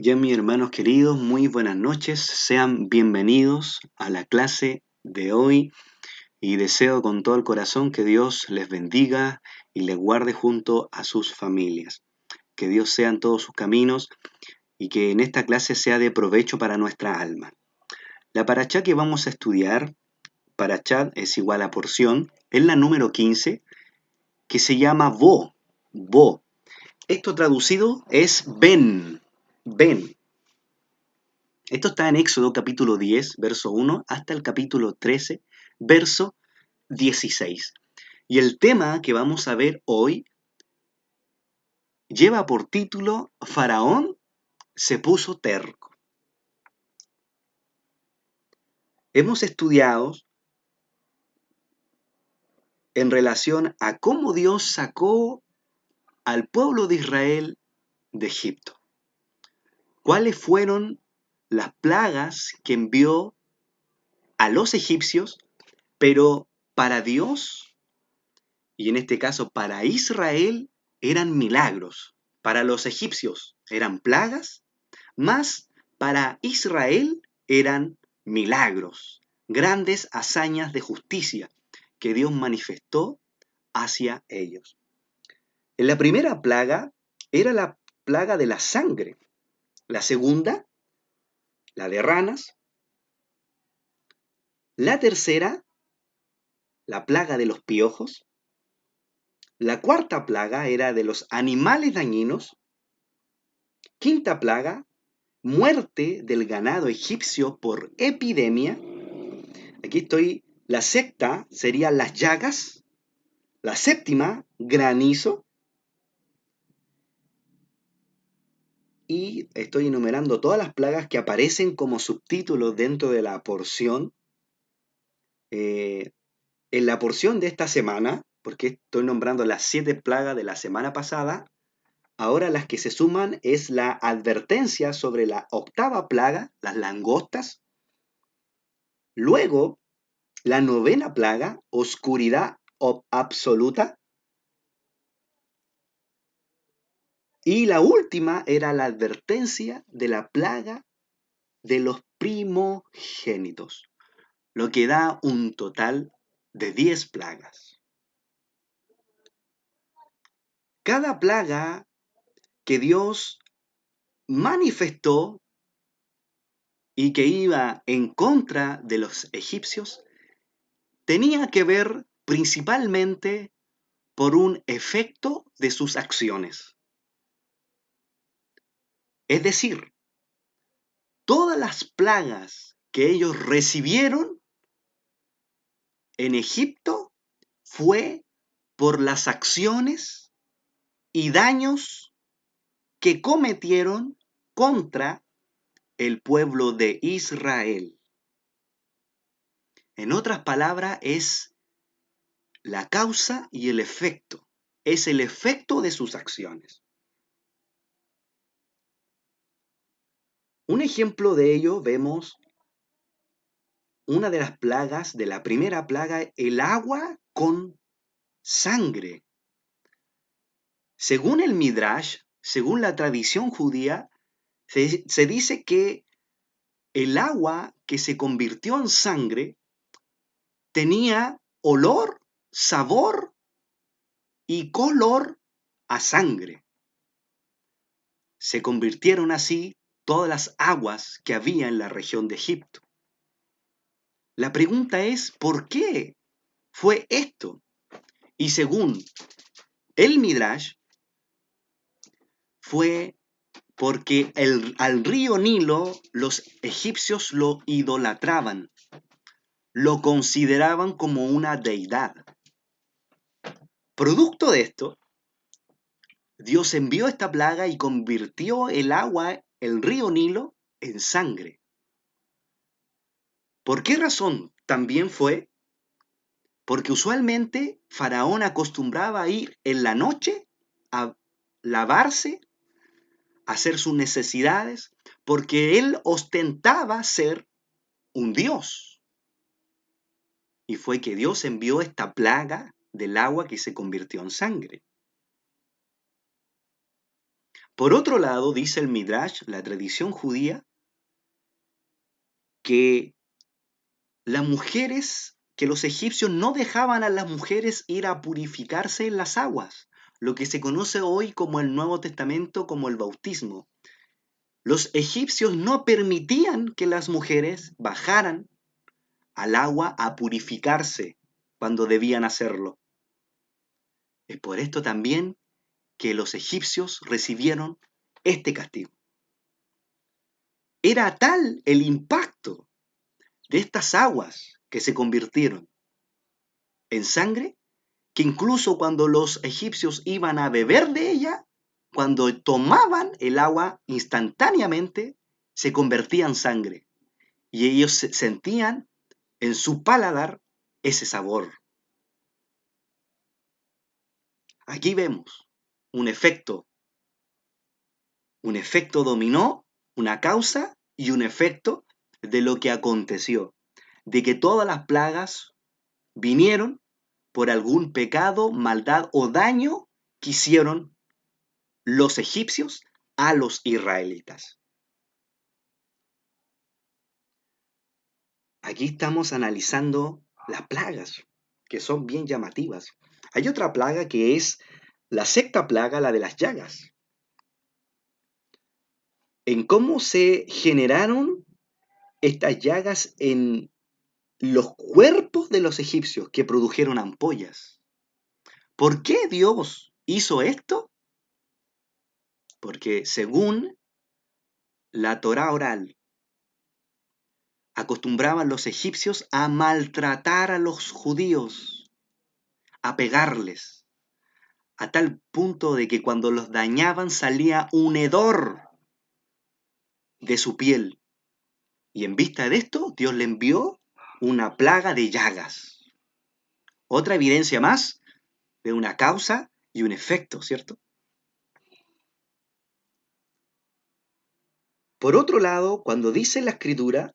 Ya mis hermanos queridos, muy buenas noches. Sean bienvenidos a la clase de hoy y deseo con todo el corazón que Dios les bendiga y les guarde junto a sus familias. Que Dios sea en todos sus caminos y que en esta clase sea de provecho para nuestra alma. La parachá que vamos a estudiar, parachá es igual a porción, es la número 15 que se llama Bo. Esto traducido es ven. Esto está en Éxodo capítulo 10, verso 1, hasta el capítulo 13, verso 16. Y el tema que vamos a ver hoy lleva por título Faraón se puso terco. Hemos estudiado en relación a cómo Dios sacó al pueblo de Israel de Egipto. ¿Cuáles fueron las plagas que envió a los egipcios, pero para Dios, y en este caso para Israel, eran milagros? Para los egipcios eran plagas, mas para Israel eran milagros, grandes hazañas de justicia que Dios manifestó hacia ellos. En la primera plaga era la plaga de la sangre, la segunda, la de ranas, la tercera, la plaga de los piojos, la cuarta plaga era de los animales dañinos, quinta plaga, muerte del ganado egipcio por epidemia. Aquí estoy, la sexta serían las llagas, la séptima, granizo, y estoy enumerando todas las plagas que aparecen como subtítulos dentro de la porción. En la porción de esta semana, porque estoy nombrando las 7 plagas de la semana pasada, ahora las que se suman es la advertencia sobre la octava plaga, las langostas. Luego, la novena plaga, oscuridad absoluta. Y la última era la advertencia de la plaga de los primogénitos, lo que da un total de 10 plagas. Cada plaga que Dios manifestó y que iba en contra de los egipcios tenía que ver principalmente por un efecto de sus acciones. Es decir, todas las plagas que ellos recibieron en Egipto fue por las acciones y daños que cometieron contra el pueblo de Israel. En otras palabras, es la causa y el efecto. Es el efecto de sus acciones. Un ejemplo de ello vemos una de las plagas, de la primera plaga, el agua con sangre. Según el Midrash, según la tradición judía, se dice que el agua que se convirtió en sangre tenía olor, sabor y color a sangre. Se convirtieron así todas las aguas que había en la región de Egipto. La pregunta es, ¿por qué fue esto? Y según el Midrash, fue porque al río Nilo los egipcios lo idolatraban, lo consideraban como una deidad. Producto de esto, Dios envió esta plaga y convirtió el agua, el río Nilo, en sangre. ¿Por qué razón también fue? Porque usualmente Faraón acostumbraba a ir en la noche a lavarse, a hacer sus necesidades, porque él ostentaba ser un dios. Y fue que Dios envió esta plaga del agua que se convirtió en sangre. Por otro lado, dice el Midrash, la tradición judía, que que los egipcios no dejaban a las mujeres ir a purificarse en las aguas, lo que se conoce hoy como el Nuevo Testamento, como el bautismo. Los egipcios no permitían que las mujeres bajaran al agua a purificarse cuando debían hacerlo. Es por esto también que los egipcios recibieron este castigo. Era tal el impacto de estas aguas que se convirtieron en sangre, que incluso cuando los egipcios iban a beber de ella, cuando tomaban el agua instantáneamente, se convertía en sangre. Y ellos sentían en su paladar ese sabor. Aquí vemos un efecto dominó, una causa y un efecto de lo que aconteció, de que todas las plagas vinieron por algún pecado, maldad o daño que hicieron los egipcios a los israelitas. Aquí estamos analizando las plagas, que son bien llamativas. Hay otra plaga que es la sexta plaga, la de las llagas. En cómo se generaron estas llagas en los cuerpos de los egipcios que produjeron ampollas. ¿Por qué Dios hizo esto? Porque según la Torá oral, acostumbraban los egipcios a maltratar a los judíos, a pegarles, a tal punto de que cuando los dañaban salía un hedor de su piel. Y en vista de esto, Dios le envió una plaga de llagas. Otra evidencia más de una causa y un efecto, ¿cierto? Por otro lado, cuando dice la Escritura,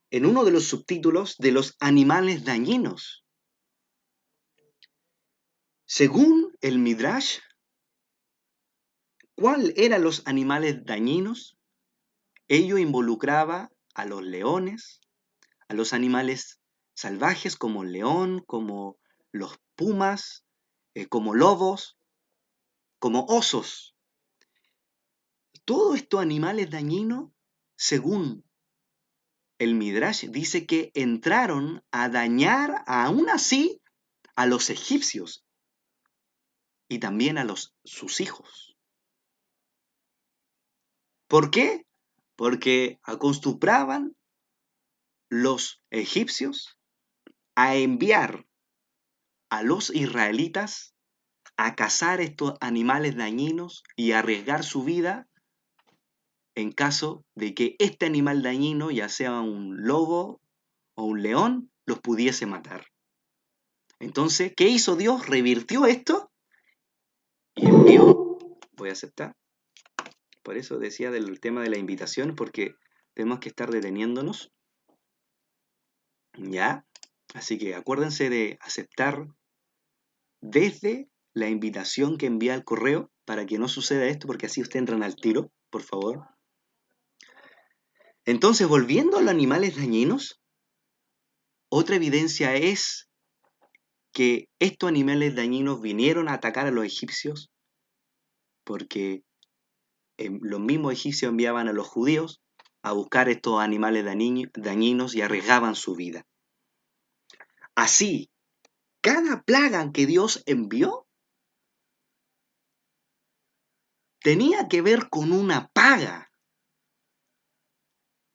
en uno de los subtítulos de los animales dañinos, según el Midrash, ¿cuáles eran los animales dañinos? Ello involucraba a los leones, a los animales salvajes como el león, como los pumas, como lobos, como osos. Todos estos animales dañinos, según el Midrash, dice que entraron a dañar aún así a los egipcios y también a sus hijos. ¿Por qué? Porque acostumbraban los egipcios a enviar a los israelitas a cazar estos animales dañinos y arriesgar su vida en caso de que este animal dañino, ya sea un lobo o un león, los pudiese matar. Entonces, ¿qué hizo Dios? Revirtió esto y envió, voy a aceptar, por eso decía del tema de la invitación, porque tenemos que estar deteniéndonos, ¿ya? Así que acuérdense de aceptar desde la invitación que envía el correo para que no suceda esto, porque así ustedes entran al tiro, por favor. Entonces, volviendo a los animales dañinos, otra evidencia es que estos animales dañinos vinieron a atacar a los egipcios porque los mismos egipcios enviaban a los judíos a buscar estos animales dañinos y arriesgaban su vida. Así, cada plaga que Dios envió tenía que ver con una paga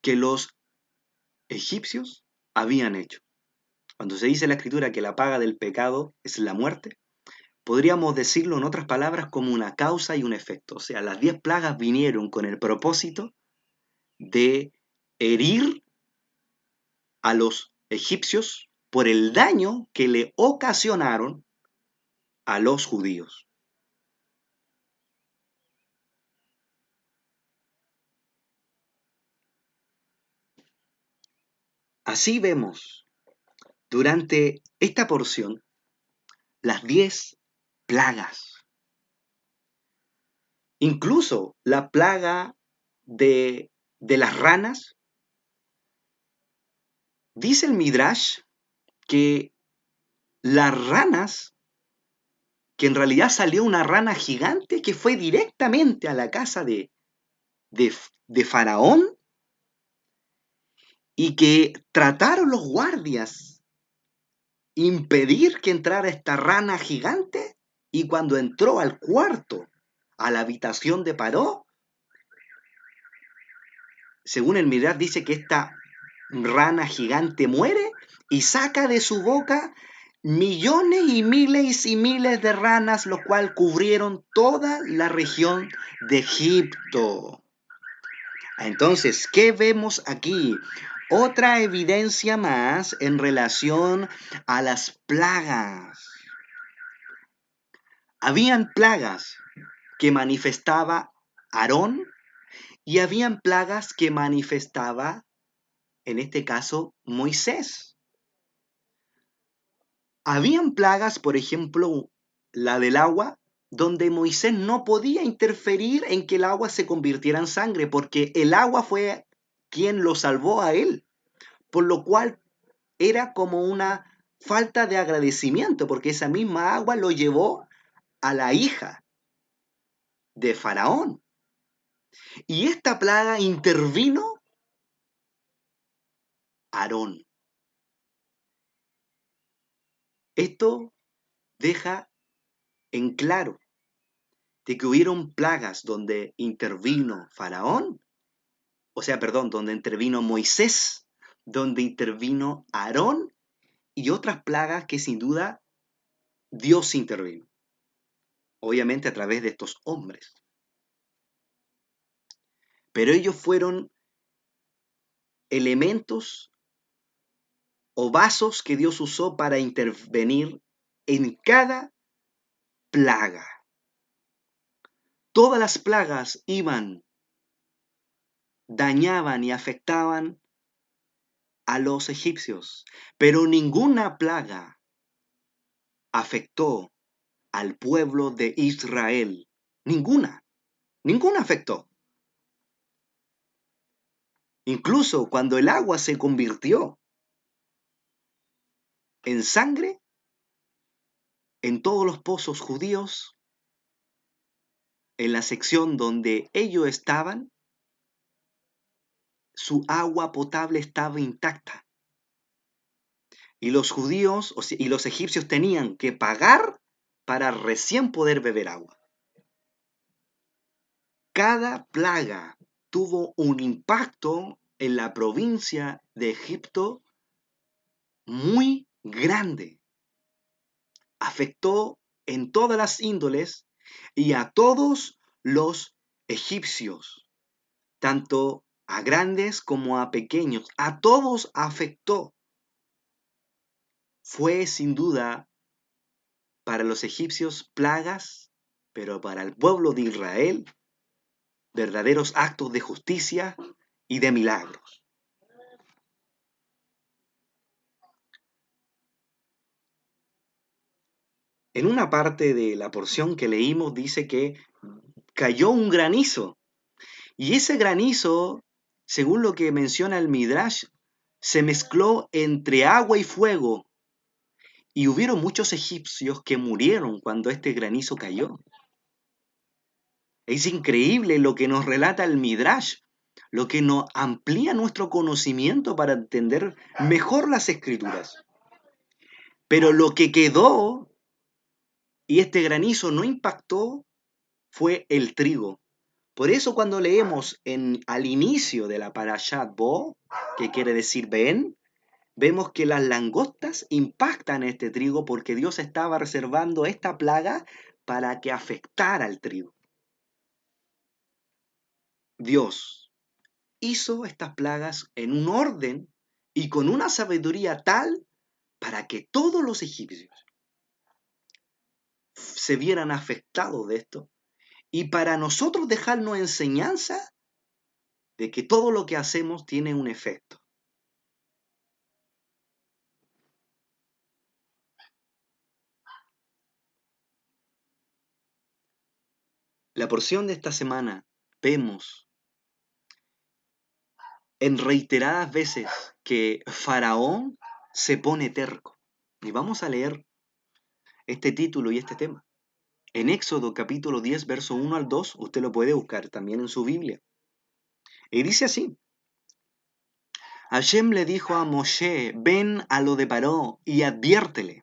que los egipcios habían hecho. Cuando se dice en la Escritura que la paga del pecado es la muerte, podríamos decirlo en otras palabras como una causa y un efecto. O sea, las 10 plagas vinieron con el propósito de herir a los egipcios por el daño que le ocasionaron a los judíos. Así vemos durante esta porción las 10 plagas. Incluso la plaga de las ranas, dice el Midrash que las ranas, que en realidad salió una rana gigante que fue directamente a la casa de, de Faraón y que trataron los guardias impedir que entrara esta rana gigante y cuando entró al cuarto, a la habitación de Paró, según el Midrash dice que esta rana gigante muere y saca de su boca millones y miles de ranas, lo cual cubrieron toda la región de Egipto. Entonces, ¿qué vemos aquí? Otra evidencia más en relación a las plagas. Habían plagas que manifestaba Aarón y habían plagas que manifestaba, en este caso, Moisés. Habían plagas, por ejemplo, la del agua, donde Moisés no podía interferir en que el agua se convirtiera en sangre, porque el agua fue quien lo salvó a él, por lo cual era como una falta de agradecimiento, porque esa misma agua lo llevó a la hija de Faraón. Y esta plaga intervino Aarón. Esto deja en claro de que hubieron plagas donde intervino Faraón, o sea, perdón, donde intervino Moisés, donde intervino Aarón y otras plagas que sin duda Dios intervino, obviamente a través de estos hombres. Pero ellos fueron elementos o vasos que Dios usó para intervenir en cada plaga. Todas las plagas iban, dañaban y afectaban a los egipcios, pero ninguna plaga afectó al pueblo de Israel. Ninguna, ninguna afectó. Incluso cuando el agua se convirtió en sangre, en todos los pozos judíos, en la sección donde ellos estaban, su agua potable estaba intacta. Y los judíos y los egipcios tenían que pagar para recién poder beber agua. Cada plaga tuvo un impacto en la provincia de Egipto muy grande. Afectó en todas las índoles y a todos los egipcios, tanto a grandes como a pequeños, a todos afectó. Fue sin duda para los egipcios plagas, pero para el pueblo de Israel verdaderos actos de justicia y de milagros. En una parte de la porción que leímos dice que cayó un granizo y ese granizo, según lo que menciona el Midrash, se mezcló entre agua y fuego y hubieron muchos egipcios que murieron cuando este granizo cayó. Es increíble lo que nos relata el Midrash, lo que nos amplía nuestro conocimiento para entender mejor las escrituras. Pero lo que quedó y este granizo no impactó fue el trigo. Por eso cuando leemos al inicio de la Parashat Bo, que quiere decir ven, vemos que las langostas impactan este trigo porque Dios estaba reservando esta plaga para que afectara al trigo. Dios hizo estas plagas en un orden y con una sabiduría tal para que todos los egipcios se vieran afectados de esto y para nosotros dejarnos enseñanza de que todo lo que hacemos tiene un efecto. la porción de esta semana vemos en reiteradas veces que Faraón se pone terco. Y vamos a leer este título y este tema. En Éxodo capítulo 10, verso 1 al 2, usted lo puede buscar también en su Biblia. Y dice así: Hashem le dijo a Moshe, ven a lo de Paró y adviértele.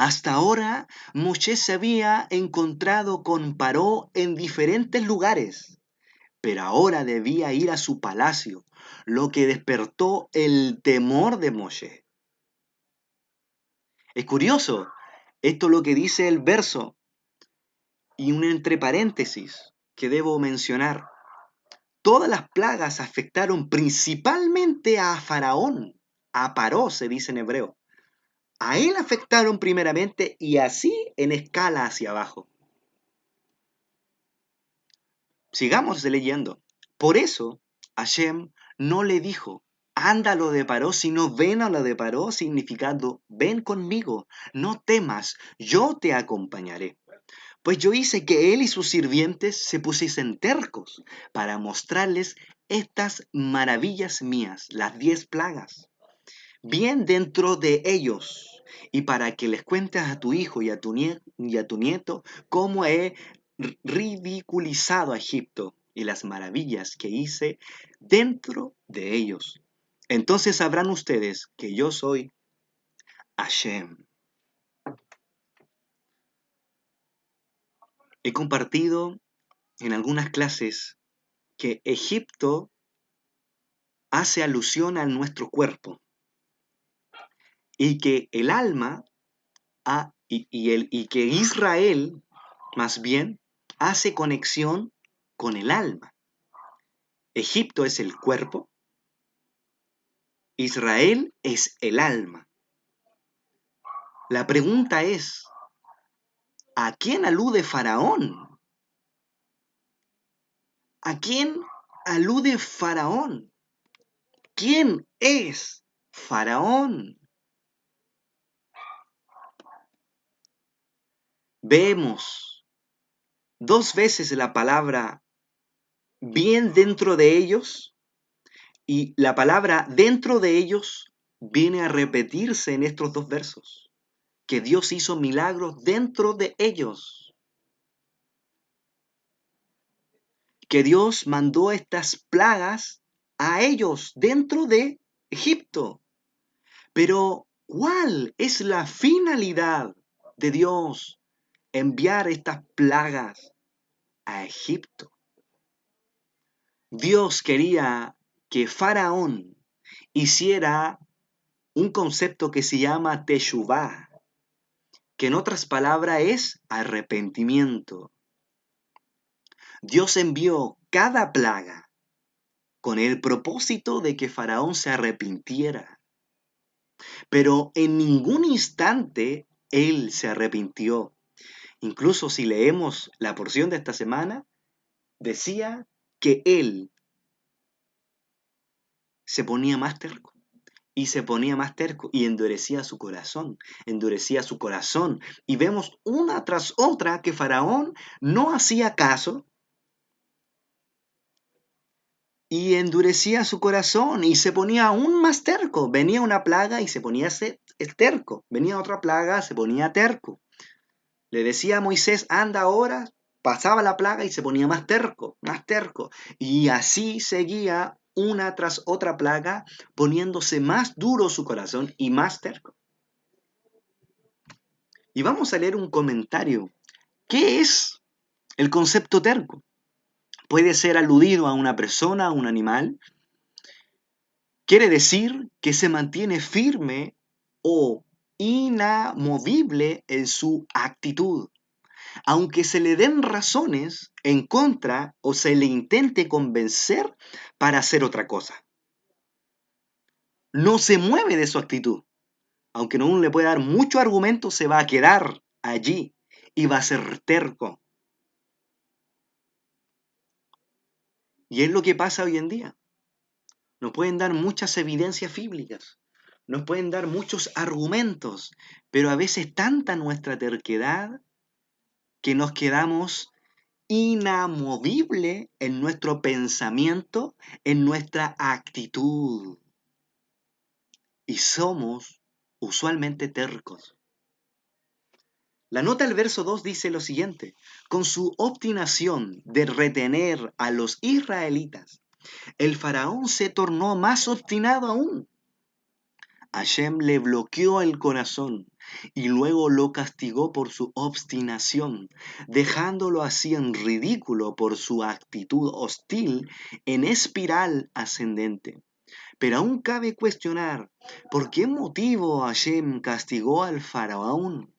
Hasta ahora Moshe se había encontrado con Paró en diferentes lugares, pero ahora debía ir a su palacio, lo que despertó el temor de Moshe. Es curioso, esto es lo que dice el verso, y un entre paréntesis que debo mencionar. Todas las plagas afectaron principalmente a Faraón, a Paró se dice en hebreo. A él afectaron primeramente y así en escala hacia abajo. Sigamos leyendo. Por eso Hashem no le dijo, anda a lo de Paró, sino ven a lo de Paró, significando, ven conmigo, no temas, yo te acompañaré. Pues yo hice que él y sus sirvientes se pusiesen tercos para mostrarles estas maravillas mías, las 10 plagas, bien dentro de ellos, y para que les cuentes a tu hijo y a tu nieto cómo he ridiculizado a Egipto y las maravillas que hice dentro de ellos. Entonces sabrán ustedes que yo soy Hashem. He compartido en algunas clases que Egipto hace alusión a nuestro cuerpo y que el alma y que Israel más bien hace conexión con el alma. Egipto es el cuerpo, Israel es el alma. La pregunta es, ¿a quién alude Faraón? ¿A quién alude Faraón? ¿Quién es Faraón? Vemos 2 veces la palabra bien dentro de ellos, y la palabra dentro de ellos viene a repetirse en estos 2 versos, que Dios hizo milagros dentro de ellos, que Dios mandó estas plagas a ellos dentro de Egipto. Pero, ¿cuál es la finalidad de Dios enviar estas plagas a Egipto? Dios quería que Faraón hiciera un concepto que se llama teshuvá, que en otras palabras es arrepentimiento. Dios envió cada plaga con el propósito de que Faraón se arrepintiera, pero en ningún instante él se arrepintió. Incluso si leemos la porción de esta semana, decía que él se ponía más terco. Y se ponía más terco y endurecía su corazón, Y vemos una tras otra que Faraón no hacía caso y endurecía su corazón y se ponía aún más terco. Venía una plaga y se ponía terco. Venía otra plaga, se ponía terco. Le decía a Moisés, anda ahora, pasaba la plaga y se ponía más terco, más terco. Y así seguía una tras otra plaga, poniéndose más duro su corazón y más terco. Y vamos a leer un comentario. ¿Qué es el concepto terco? Puede ser aludido a una persona, a un animal. Quiere decir que se mantiene firme o inamovible en su actitud, aunque se le den razones en contra o se le intente convencer para hacer otra cosa. No se mueve de su actitud. Aunque no le pueda dar mucho argumento, se va a quedar allí y va a ser terco. Y es lo que pasa hoy en día. Nos pueden dar muchas evidencias bíblicas, nos pueden dar muchos argumentos, pero a veces tanta nuestra terquedad que nos quedamos inamovible en nuestro pensamiento, en nuestra actitud. Y somos usualmente tercos. La nota del verso 2 dice lo siguiente: con su obstinación de retener a los israelitas, el faraón se tornó más obstinado aún. Hashem le bloqueó el corazón y luego lo castigó por su obstinación, dejándolo así en ridículo por su actitud hostil en espiral ascendente. Pero aún cabe cuestionar por qué motivo Hashem castigó al faraón.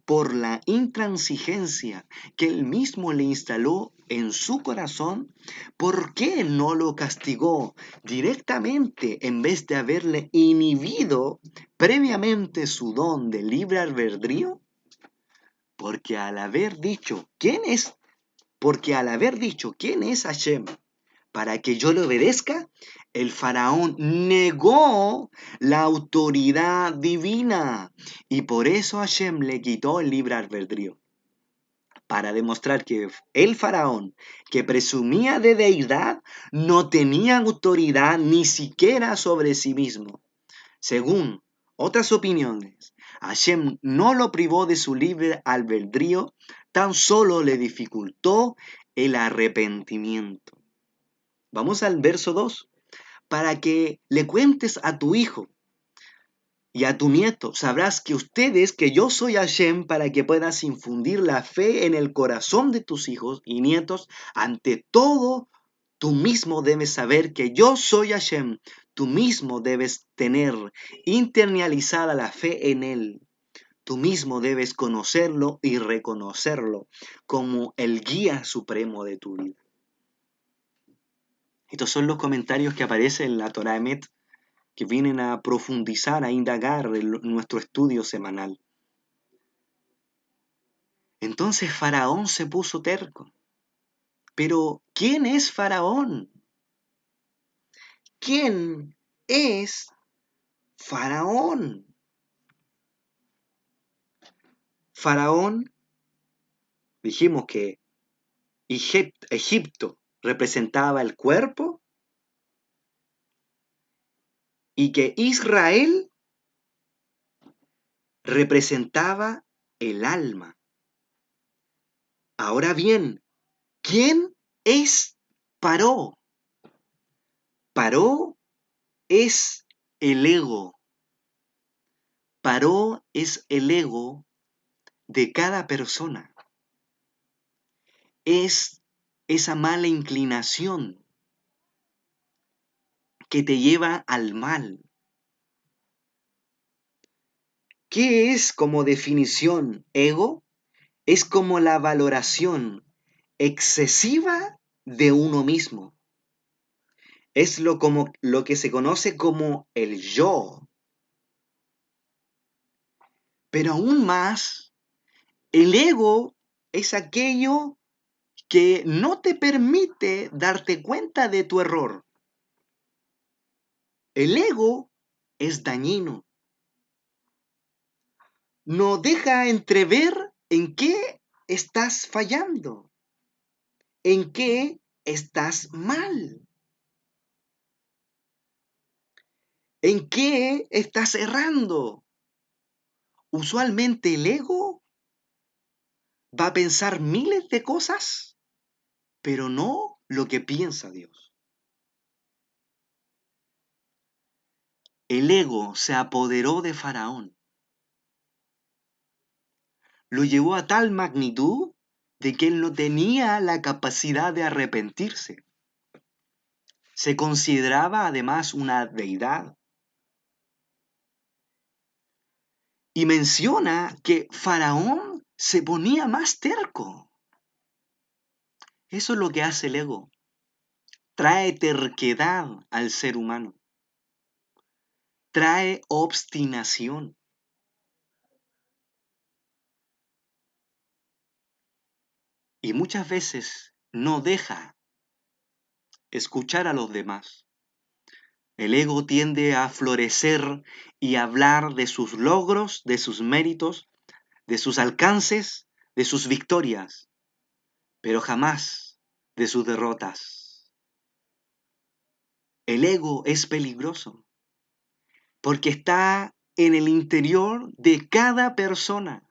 Por la intransigencia que él mismo le instaló en su corazón. ¿Por qué no lo castigó directamente en vez de haberle inhibido previamente su don de libre albedrío? Porque al haber dicho, Porque al haber dicho, ¿quién es Hashem para que yo le obedezca? El faraón negó la autoridad divina y por eso Hashem le quitó el libre albedrío. Para demostrar que el faraón, que presumía de deidad, no tenía autoridad ni siquiera sobre sí mismo. Según otras opiniones, Hashem no lo privó de su libre albedrío, tan solo le dificultó el arrepentimiento. Vamos al verso 2. Para que le cuentes a tu hijo y a tu nieto, sabrás que yo soy Hashem, para que puedas infundir la fe en el corazón de tus hijos y nietos. Ante todo, tú mismo debes saber que yo soy Hashem. Tú mismo debes tener internalizada la fe en Él. Tú mismo debes conocerlo y reconocerlo como el guía supremo de tu vida. Estos son los comentarios que aparecen en la Torah Emet, que vienen a profundizar, a indagar en nuestro estudio semanal. Entonces Faraón se puso terco. Pero, ¿quién es Faraón? ¿Quién es Faraón? Faraón, dijimos que Egipto representaba el cuerpo y que Israel representaba el alma. Ahora bien, ¿quién es Paró? Paró es el ego. Paró es el ego de cada persona. Es esa mala inclinación que te lleva al mal. ¿Qué es como definición ego? Es como la valoración excesiva de uno mismo. Es lo que se conoce como el yo. Pero aún más, el ego es aquello que no te permite darte cuenta de tu error. El ego es dañino. No deja entrever en qué estás fallando, en qué estás mal, en qué estás errando. Usualmente el ego va a pensar miles de cosas, pero no lo que piensa Dios. El ego se apoderó de Faraón. Lo llevó a tal magnitud de que él no tenía la capacidad de arrepentirse. Se consideraba además una deidad. Y menciona que Faraón se ponía más terco. Eso es lo que hace el ego. Trae terquedad al ser humano. Trae obstinación. Y muchas veces no deja escuchar a los demás. El ego tiende a florecer y hablar de sus logros, de sus méritos, de sus alcances, de sus victorias. pero jamás de sus derrotas. El ego es peligroso porque está en el interior de cada persona.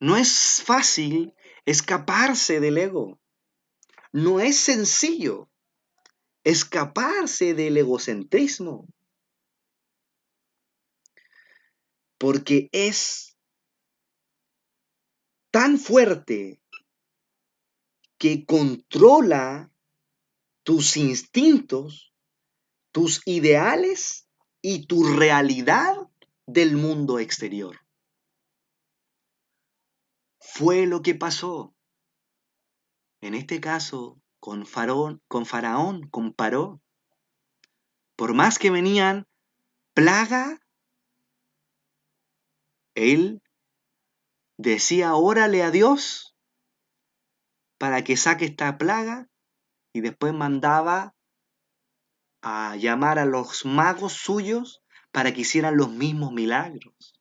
No es fácil escaparse del ego. No es sencillo escaparse del egocentrismo, porque es tan fuerte que controla tus instintos, tus ideales y tu realidad del mundo exterior. Fue lo que pasó, en este caso, con Faraón, con Paró. Por más que venían plaga, él decía, órale a Dios para que saque esta plaga, y después mandaba a llamar a los magos suyos para que hicieran los mismos milagros.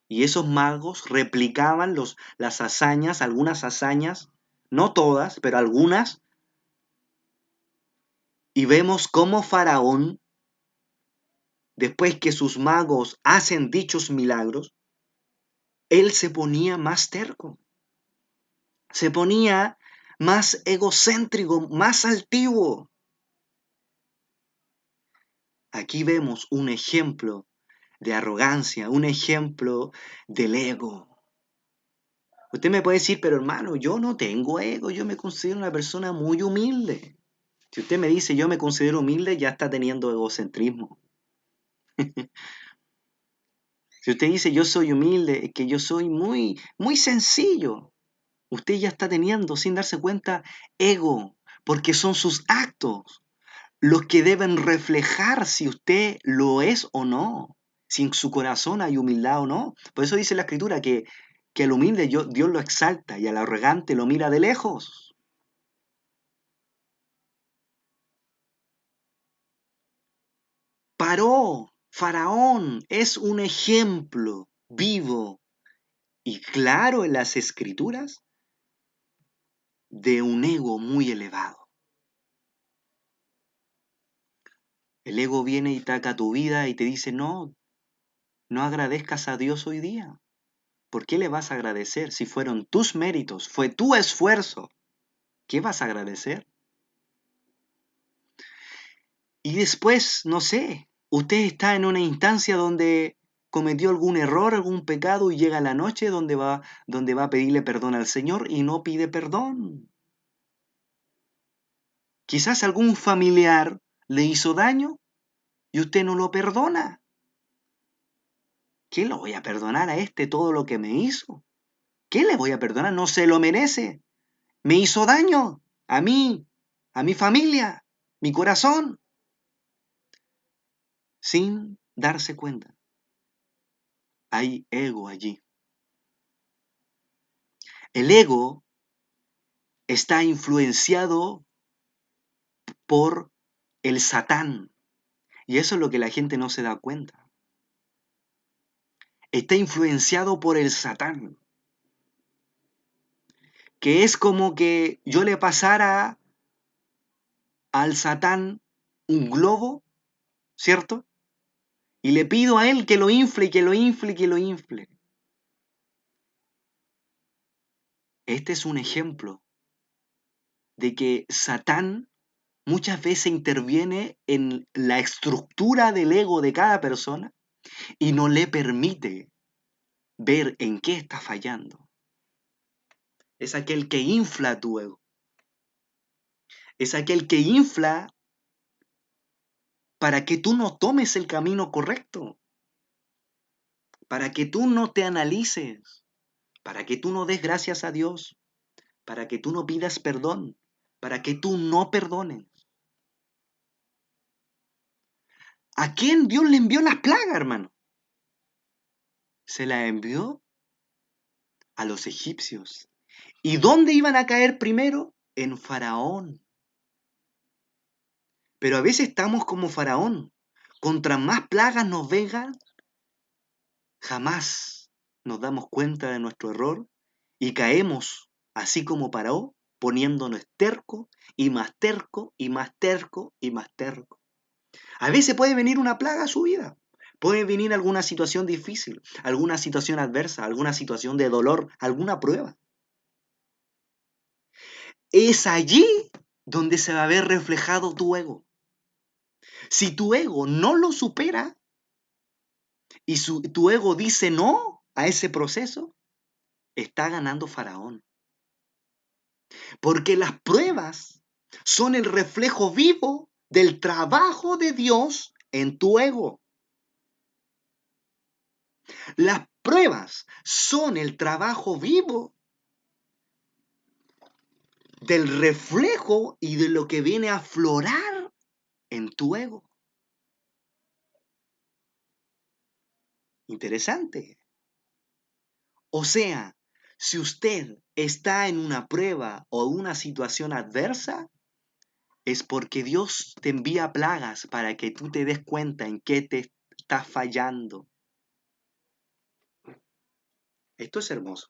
Y esos magos replicaban las hazañas, algunas hazañas, no todas, pero algunas, y vemos cómo Faraón, después que sus magos hacen dichos milagros, él se ponía más terco, se ponía más egocéntrico, más altivo. Aquí vemos un ejemplo de arrogancia, un ejemplo del ego. Usted me puede decir, pero hermano, yo no tengo ego, yo me considero una persona muy humilde. Si usted me dice yo me considero humilde, ya está teniendo egocentrismo. Si usted dice yo soy humilde, es que yo soy muy, muy sencillo, usted ya está teniendo, sin darse cuenta, ego, porque son sus actos los que deben reflejar si usted lo es o no, si en su corazón hay humildad o no. Por eso dice la Escritura que al humilde Dios lo exalta y al arrogante lo mira de lejos. Faraón es un ejemplo vivo y claro en las Escrituras de un ego muy elevado. El ego viene y ataca tu vida y te dice, no, no agradezcas a Dios hoy día. ¿Por qué le vas a agradecer si fueron tus méritos, fue tu esfuerzo? ¿Qué vas a agradecer? Y después, no sé, usted está en una instancia donde cometió algún error, algún pecado y llega la noche donde va a pedirle perdón al Señor y no pide perdón. Quizás algún familiar le hizo daño y usted no lo perdona. ¿Qué lo voy a perdonar a este todo lo que me hizo? ¿Qué le voy a perdonar? No se lo merece. Me hizo daño a mí, a mi familia, mi corazón, sin darse cuenta. Hay ego allí. El ego está influenciado por el Satán. Y eso es lo que la gente no se da cuenta. Está influenciado por el Satán. Que es como que yo le pasara al Satán un globo, ¿cierto? Y le pido a él que lo infle, y que lo infle, y que lo infle. Este es un ejemplo de que Satán muchas veces interviene en la estructura del ego de cada persona y no le permite ver en qué está fallando. Es aquel que infla tu ego. Es aquel que infla para que tú no tomes el camino correcto, para que tú no te analices, para que tú no des gracias a Dios, para que tú no pidas perdón, para que tú no perdones. ¿A quién Dios le envió las plagas, hermano? Se las envió a los egipcios. ¿Y dónde iban a caer primero? En Faraón. Pero a veces estamos como Faraón. Contra más plagas nos vengan, jamás nos damos cuenta de nuestro error y caemos así como Paró, poniéndonos terco y más terco y más terco y más terco. A veces puede venir una plaga a su vida, puede venir alguna situación difícil, alguna situación adversa, alguna situación de dolor, alguna prueba. Es allí donde se va a ver reflejado tu ego. Si tu ego no lo supera y tu ego dice no a ese proceso, está ganando Faraón. Porque las pruebas son el reflejo vivo del trabajo de Dios en tu ego. Las pruebas son el trabajo vivo del reflejo y de lo que viene a aflorar en tu ego. Interesante. O sea, si usted está en una prueba o una situación adversa, es porque Dios te envía plagas para que tú te des cuenta en qué te estás fallando. Esto es hermoso.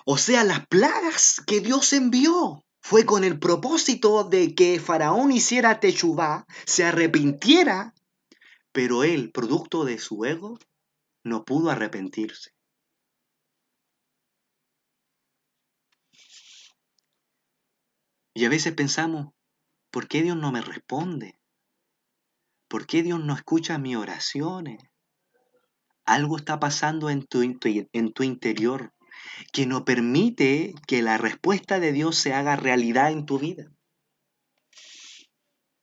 O sea, las plagas que Dios envió fue con el propósito de que Faraón hiciera techubá, se arrepintiera, pero él, producto de su ego, no pudo arrepentirse. Y a veces pensamos, ¿por qué Dios no me responde? ¿Por qué Dios no escucha mis oraciones? Algo está pasando en tu interior que no permite que la respuesta de Dios se haga realidad en tu vida.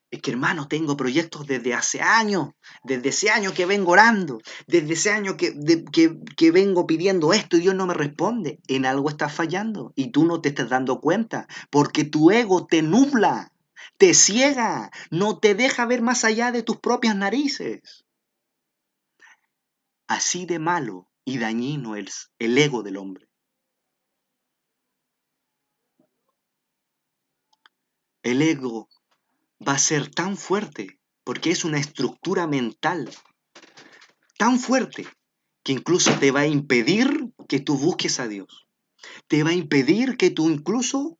Es que hermano, tengo proyectos desde hace años, desde ese año que vengo orando, desde ese año que vengo pidiendo esto y Dios no me responde. En algo estás fallando y tú no te estás dando cuenta porque tu ego te nubla, te ciega, no te deja ver más allá de tus propias narices. Así de malo y dañino es el ego del hombre. El ego va a ser tan fuerte porque es una estructura mental tan fuerte que incluso te va a impedir que tú busques a Dios. Te va a impedir que tú incluso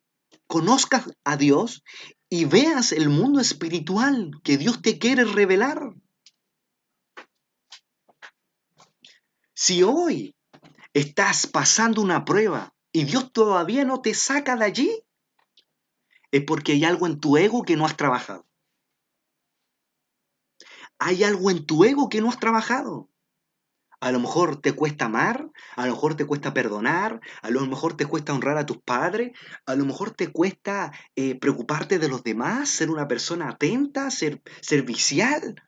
conozcas a Dios y veas el mundo espiritual que Dios te quiere revelar. Si hoy estás pasando una prueba y Dios todavía no te saca de allí, es porque hay algo en tu ego que no has trabajado. Hay algo en tu ego que no has trabajado. A lo mejor te cuesta amar, a lo mejor te cuesta perdonar, a lo mejor te cuesta honrar a tus padres, a lo mejor te cuesta preocuparte de los demás, ser una persona atenta, ser servicial.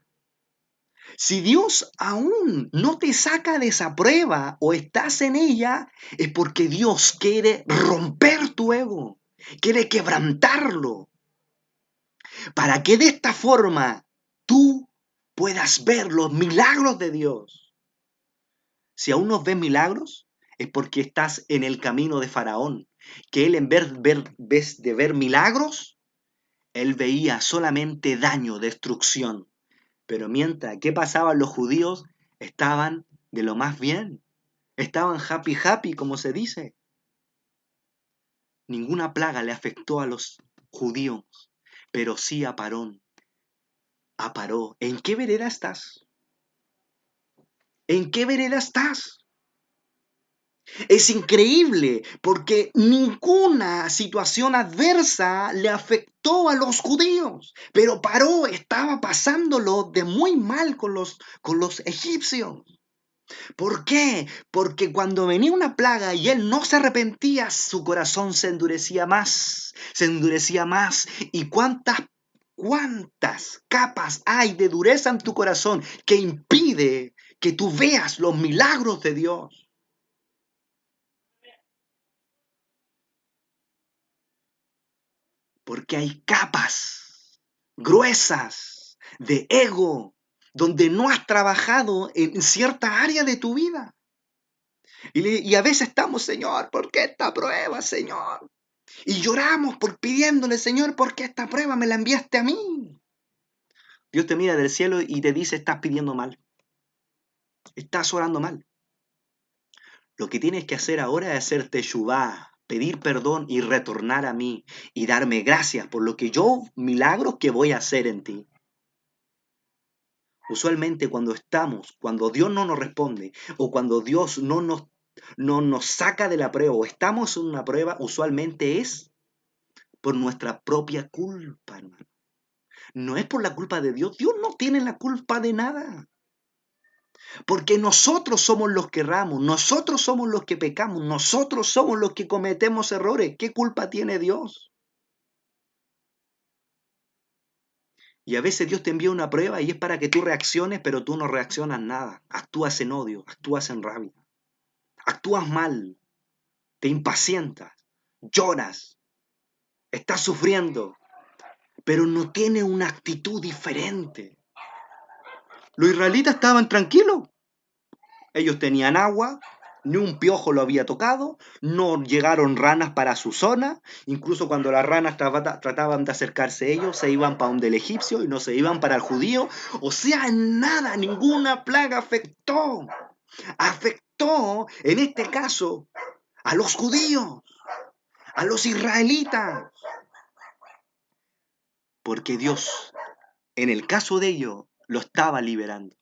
Si Dios aún no te saca de esa prueba o estás en ella, es porque Dios quiere romper tu ego, quiere quebrantarlo, para que de esta forma tú puedas ver los milagros de Dios. Si aún no ves milagros, es porque estás en el camino de Faraón, que él en vez de ver milagros, él veía solamente daño, destrucción. Pero mientras, ¿qué pasaban los judíos? Estaban de lo más bien, estaban happy happy, como se dice. Ninguna plaga le afectó a los judíos, pero sí a Parón. A Paró. ¿En qué vereda estás? ¿En qué vereda estás? Es increíble porque ninguna situación adversa le afectó a los judíos, pero Paró estaba pasándolo de muy mal con los egipcios. ¿Por qué? Porque cuando venía una plaga y él no se arrepentía, su corazón se endurecía más, se endurecía más. ¿Y cuántas capas hay de dureza en tu corazón que impide que tú veas los milagros de Dios? Porque hay capas gruesas de ego donde no has trabajado en cierta área de tu vida. Y a veces estamos, Señor, ¿por qué esta prueba, Señor? Y lloramos pidiéndole, Señor, ¿por qué esta prueba me la enviaste a mí? Dios te mira del cielo y te dice, estás pidiendo mal, estás orando mal. Lo que tienes que hacer ahora es hacer teshuvá, pedir perdón y retornar a mí y darme gracias por lo que yo, milagros que voy a hacer en ti. Usualmente cuando Dios no nos responde o cuando Dios no nos saca de la prueba o estamos en una prueba, usualmente es por nuestra propia culpa, hermano. No es por la culpa de Dios. Dios no tiene la culpa de nada. Porque nosotros somos los que erramos, nosotros somos los que pecamos, nosotros somos los que cometemos errores. ¿Qué culpa tiene Dios? Y a veces Dios te envía una prueba y es para que tú reacciones, pero tú no reaccionas nada. Actúas en odio, actúas en rabia, actúas mal, te impacientas, lloras, estás sufriendo, pero no tienes una actitud diferente. Los israelitas estaban tranquilos. Ellos tenían agua, ni un piojo lo había tocado, no llegaron ranas para su zona, incluso cuando las ranas trataban de acercarse a ellos, se iban para donde el egipcio y no se iban para el judío. O sea, en nada, ninguna plaga afectó. Afectó, en este caso, a los judíos, a los israelitas. Porque Dios, en el caso de ellos, lo estaba liberando.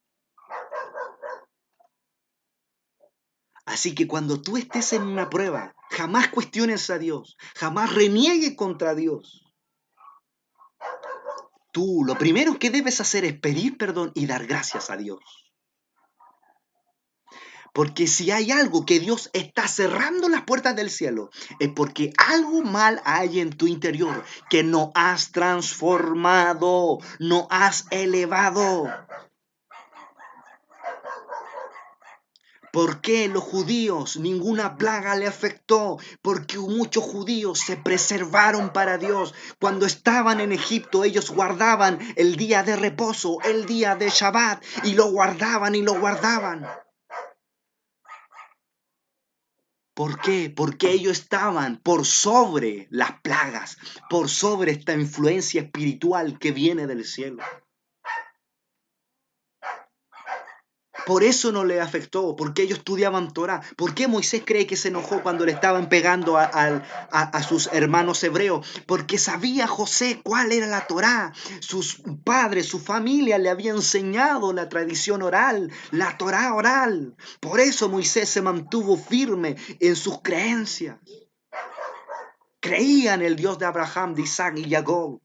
Así que cuando tú estés en una prueba, jamás cuestiones a Dios, jamás reniegues contra Dios. Tú lo primero que debes hacer es pedir perdón y dar gracias a Dios. Porque si hay algo que Dios está cerrando las puertas del cielo, es porque algo mal hay en tu interior que no has transformado, no has elevado. ¿Por qué los judíos ninguna plaga le afectó? Porque muchos judíos se preservaron para Dios. Cuando estaban en Egipto, ellos guardaban el día de reposo, el día de Shabbat, y lo guardaban y lo guardaban. ¿Por qué? Porque ellos estaban por sobre las plagas, por sobre esta influencia espiritual que viene del cielo. Por eso no le afectó, porque ellos estudiaban Torah. ¿Por qué Moisés cree que se enojó cuando le estaban pegando a sus hermanos hebreos? Porque sabía José cuál era la Torah. Sus padres, su familia le había enseñado la tradición oral, la Torah oral. Por eso Moisés se mantuvo firme en sus creencias. Creía en el Dios de Abraham, de Isaac y Jacob.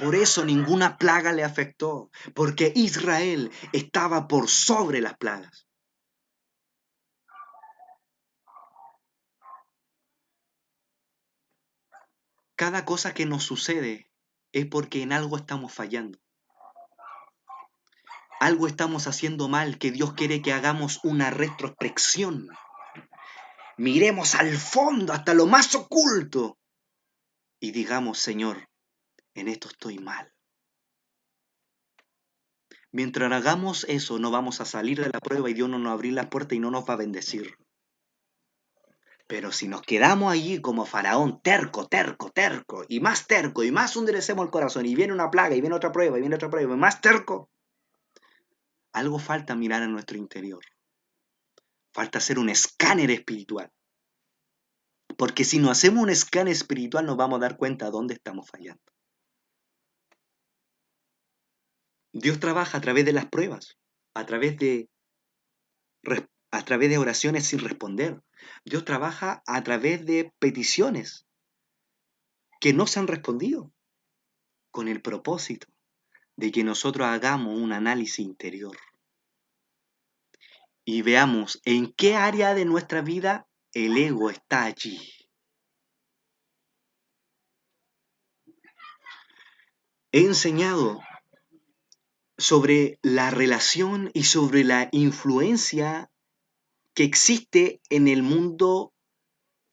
Por eso ninguna plaga le afectó, porque Israel estaba por sobre las plagas. Cada cosa que nos sucede es porque en algo estamos fallando. Algo estamos haciendo mal que Dios quiere que hagamos una retrospección. Miremos al fondo, hasta lo más oculto, y digamos, Señor, en esto estoy mal. Mientras hagamos eso, no vamos a salir de la prueba y Dios no nos va a abrir la puerta y no nos va a bendecir. Pero si nos quedamos allí como faraón, terco, y más endurecemos el corazón, y viene una plaga, y viene otra prueba, y viene otra prueba, y más terco, algo falta mirar en nuestro interior. Falta hacer un escáner espiritual. Porque si no hacemos un escáner espiritual, nos vamos a dar cuenta de dónde estamos fallando. Dios trabaja a través de las pruebas, a través de oraciones sin responder. Dios trabaja a través de peticiones que no se han respondido, con el propósito de que nosotros hagamos un análisis interior y veamos en qué área de nuestra vida el ego está allí. He enseñado sobre la relación y sobre la influencia que existe en el mundo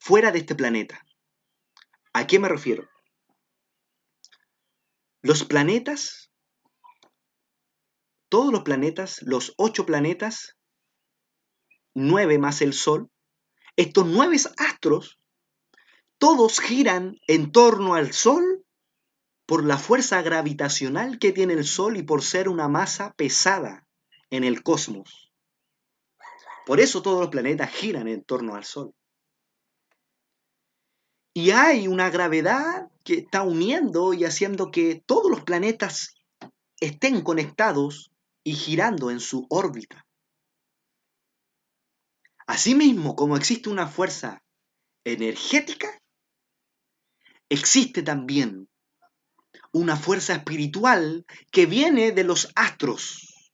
fuera de este planeta. ¿A qué me refiero? Los planetas, todos los planetas, los 8 planetas, 9 más el Sol, estos 9 astros, todos giran en torno al Sol por la fuerza gravitacional que tiene el Sol y por ser una masa pesada en el cosmos. Por eso todos los planetas giran en torno al Sol. Y hay una gravedad que está uniendo y haciendo que todos los planetas estén conectados y girando en su órbita. Asimismo, como existe una fuerza energética, existe también una fuerza espiritual que viene de los astros.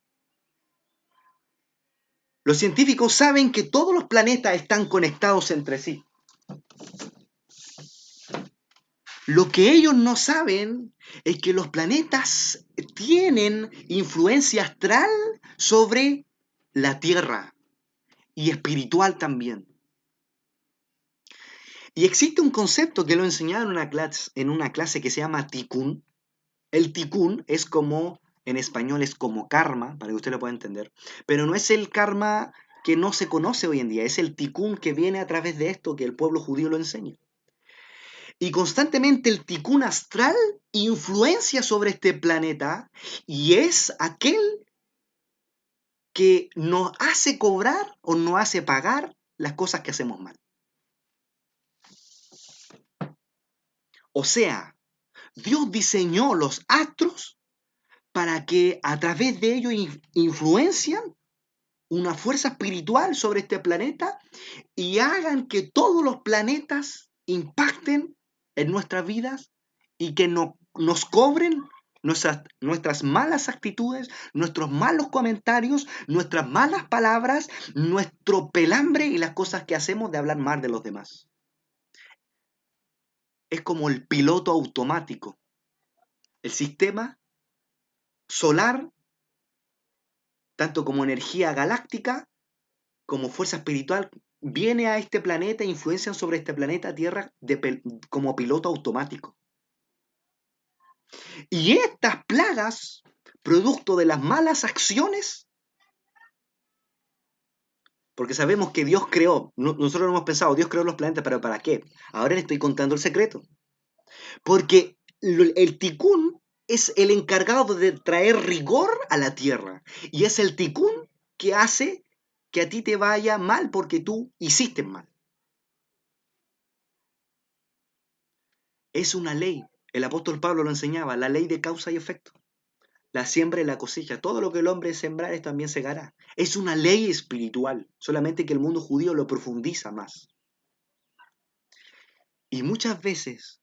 Los científicos saben que todos los planetas están conectados entre sí. Lo que ellos no saben es que los planetas tienen influencia astral sobre la Tierra y espiritual también. Y existe un concepto que lo enseñaron en una clase que se llama Tikkun. El Tikkun es como, en español es como karma, para que usted lo pueda entender, pero no es el karma que no se conoce hoy en día, es el Tikkun que viene a través de esto que el pueblo judío lo enseña. Y constantemente el Tikkun astral influencia sobre este planeta y es aquel que nos hace cobrar o nos hace pagar las cosas que hacemos mal. O sea, Dios diseñó los astros para que a través de ellos influencian una fuerza espiritual sobre este planeta y hagan que todos los planetas impacten en nuestras vidas y que nos cobren nuestras malas actitudes, nuestros malos comentarios, nuestras malas palabras, nuestro pelambre y las cosas que hacemos de hablar mal de los demás. Es como el piloto automático. El sistema solar, tanto como energía galáctica, como fuerza espiritual, viene a este planeta e influencia sobre este planeta Tierra como piloto automático. Y estas plagas, producto de las malas acciones, porque sabemos que Dios creó, nosotros no hemos pensado, Dios creó los planetas, pero ¿para qué? Ahora le estoy contando el secreto. Porque el Tikkun es el encargado de traer rigor a la Tierra. Y es el Tikkun que hace que a ti te vaya mal porque tú hiciste mal. Es una ley. El apóstol Pablo lo enseñaba, la ley de causa y efecto. La siembra y la cosecha. Todo lo que el hombre sembrare también segará. Es una ley espiritual, solamente que el mundo judío lo profundiza más. Y muchas veces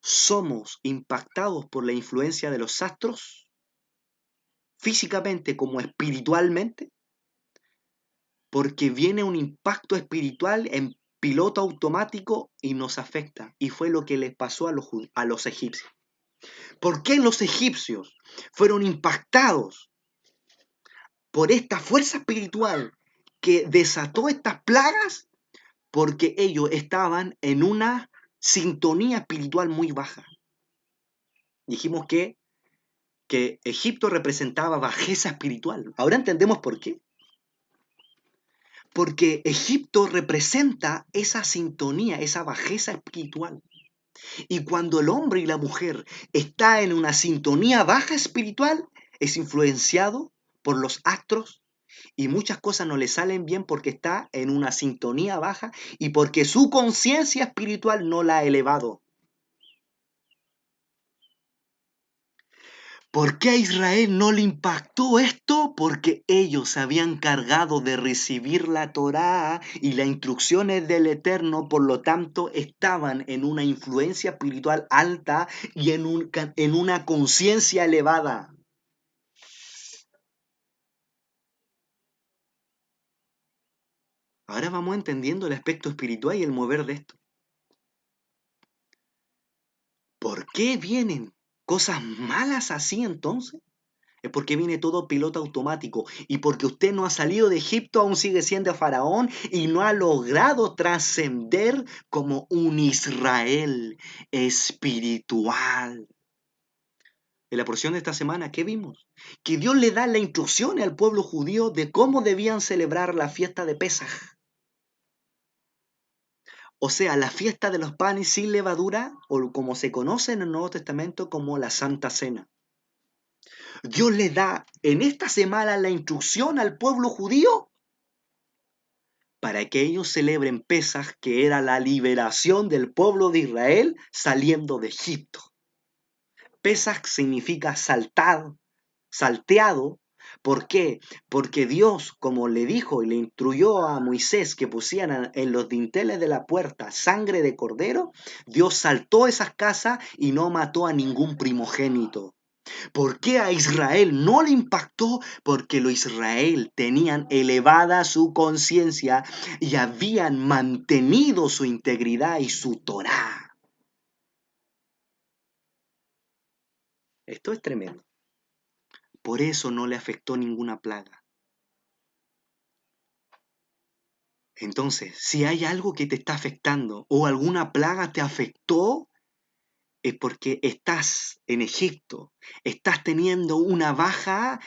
somos impactados por la influencia de los astros, físicamente como espiritualmente, porque viene un impacto espiritual en piloto automático y nos afecta. Y fue lo que les pasó a los egipcios. ¿Por qué los egipcios fueron impactados por esta fuerza espiritual que desató estas plagas? Porque ellos estaban en una sintonía espiritual muy baja. Dijimos que Egipto representaba bajeza espiritual. Ahora entendemos por qué. Porque Egipto representa esa sintonía, esa bajeza espiritual. Y cuando el hombre y la mujer está en una sintonía baja espiritual, es influenciado por los astros y muchas cosas no le salen bien porque está en una sintonía baja y porque su conciencia espiritual no la ha elevado. ¿Por qué a Israel no le impactó esto? Porque ellos se habían cargado de recibir la Torá y las instrucciones del Eterno, por lo tanto estaban en una influencia espiritual alta y en una conciencia elevada. Ahora vamos entendiendo el aspecto espiritual y el mover de esto. ¿Por qué vienen cosas malas así entonces? Es porque viene todo piloto automático y porque usted no ha salido de Egipto, aún sigue siendo faraón y no ha logrado trascender como un Israel espiritual. En la porción de esta semana, ¿qué vimos? Que Dios le da la instrucción al pueblo judío de cómo debían celebrar la fiesta de Pesaj. O sea, la fiesta de los panes sin levadura, o como se conoce en el Nuevo Testamento como la Santa Cena. Dios le da en esta semana la instrucción al pueblo judío para que ellos celebren Pesaj, que era la liberación del pueblo de Israel saliendo de Egipto. Pesaj significa salteado. ¿Por qué? Porque Dios, como le dijo y le instruyó a Moisés que pusieran en los dinteles de la puerta sangre de cordero, Dios saltó esas casas y no mató a ningún primogénito. ¿Por qué a Israel no le impactó? Porque los Israel tenían elevada su conciencia y habían mantenido su integridad y su Torá. Esto es tremendo. Por eso no le afectó ninguna plaga. Entonces, si hay algo que te está afectando o alguna plaga te afectó, es porque estás en Egipto, estás teniendo una baja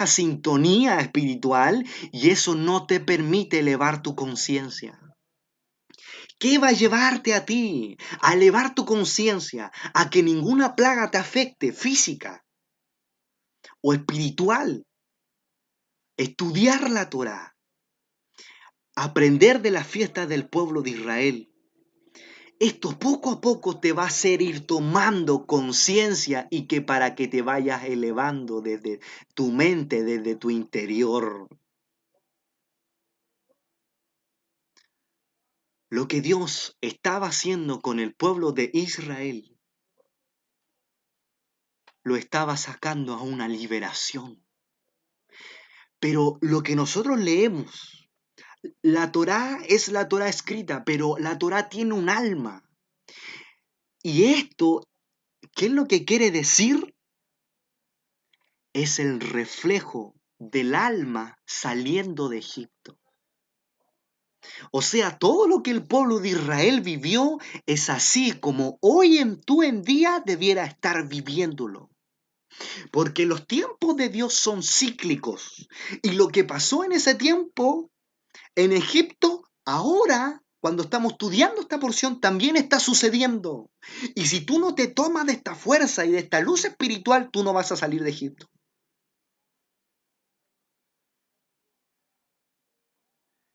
sintonía espiritual y eso no te permite elevar tu conciencia. ¿Qué va a llevarte a ti a elevar tu conciencia, a que ninguna plaga te afecte física o espiritual? Estudiar la Torá, aprender de las fiestas del pueblo de Israel. Esto poco a poco te va a hacer ir tomando conciencia y que para que te vayas elevando desde tu mente, desde tu interior. Lo que Dios estaba haciendo con el pueblo de Israel, lo estaba sacando a una liberación. Pero lo que nosotros leemos, la Torá es la Torá escrita, pero la Torá tiene un alma. Y esto, ¿qué es lo que quiere decir? Es el reflejo del alma saliendo de Egipto. O sea, todo lo que el pueblo de Israel vivió es así como hoy tú en día debiera estar viviéndolo. Porque los tiempos de Dios son cíclicos. Y lo que pasó en ese tiempo en Egipto, ahora, cuando estamos estudiando esta porción, también está sucediendo. Y si tú no te tomas de esta fuerza y de esta luz espiritual, tú no vas a salir de Egipto.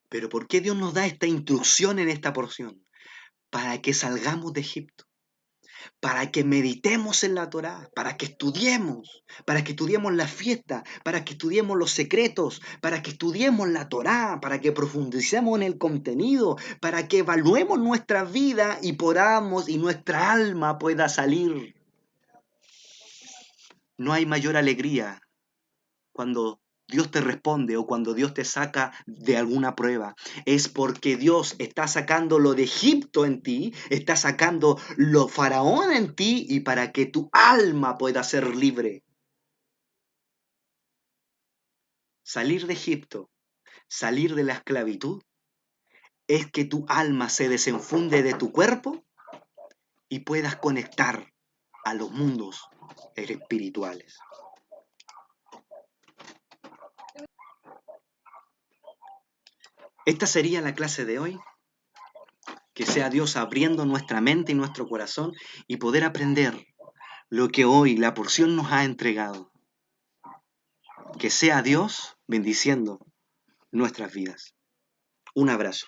Pero ¿por qué Dios nos da esta instrucción en esta porción? Para que salgamos de Egipto, para que meditemos en la Torá, para que estudiemos la fiesta, para que estudiemos los secretos, para que estudiemos la Torá, para que profundicemos en el contenido, para que evaluemos nuestra vida y podamos y nuestra alma pueda salir. No hay mayor alegría cuando Dios te responde o cuando Dios te saca de alguna prueba. Es porque Dios está sacando lo de Egipto en ti, está sacando lo faraón en ti y para que tu alma pueda ser libre. Salir de Egipto, salir de la esclavitud, es que tu alma se desenfunde de tu cuerpo y puedas conectar a los mundos espirituales. Esta sería la clase de hoy. Que sea Dios abriendo nuestra mente y nuestro corazón y poder aprender lo que hoy la porción nos ha entregado. Que sea Dios bendiciendo nuestras vidas. Un abrazo.